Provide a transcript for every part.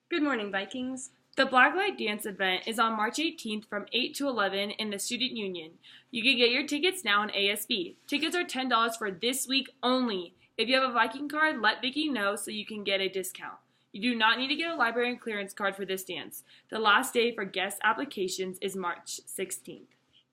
Good morning, Vikings. The Blacklight Dance event is on March 18th from 8 to 11 in the Student Union. You can get your tickets now on ASB. Tickets are $10 for this week only. If you have a Viking card, let Vicky know so you can get a discount. You do not need to get a library clearance card for this dance. The last day for guest applications is March 16th.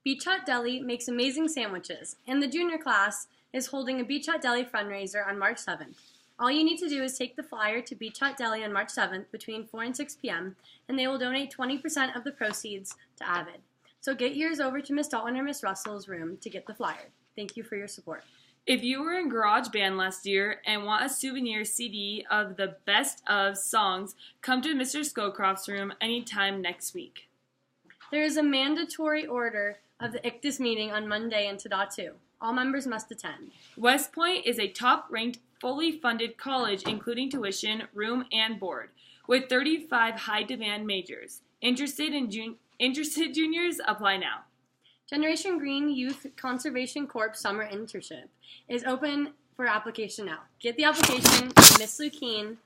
Beach Hut Deli makes amazing sandwiches, and the junior class is holding a Beach Hut Deli fundraiser on March 7th. All you need to do is take the flyer to Beach Hut Deli on March 7th between 4 and 6 p.m., and they will donate 20% of the proceeds to Avid. So get yours over to Miss Dalton or Miss Russell's room to get the flyer. Thank you for your support. If you were in Garage Band last year and want a souvenir CD of the best of songs, come to Mr. Scowcroft's room anytime next week. There is a mandatory order of the ICDIS meeting on Monday in Tadatu. All members must attend. West Point is a top-ranked, fully funded college including tuition, room, and board, with 35 high-demand majors. Interested juniors apply now. Generation Green Youth Conservation Corps Summer Internship is open for application now. Get the application to Miss Lukeen,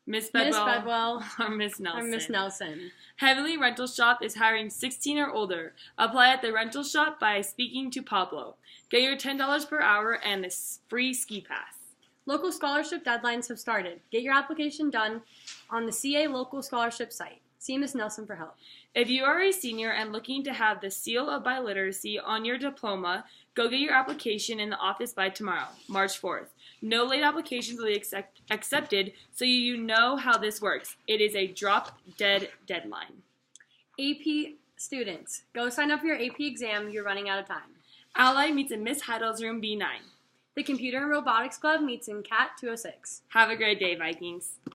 Miss Miss Bedwell, Bedwell, or Miss or Nelson. Miss Nelson. Heavenly Rental Shop is hiring 16 or older. Apply at the rental shop by speaking to Pablo. Get your $10 per hour and a free ski pass. Local scholarship deadlines have started. Get your application done on the CA Local Scholarship site. See Miss Nelson for help. If you are a senior and looking to have the seal of biliteracy on your diploma, go get your application in the office by tomorrow, March 4th. No late applications will be accepted, so you know how this works. It is a drop-dead deadline. AP students, go sign up for your AP exam. You're running out of time. Ally meets in Miss Heidel's room B9. The Computer and Robotics Club meets in CAT 206. Have a great day, Vikings.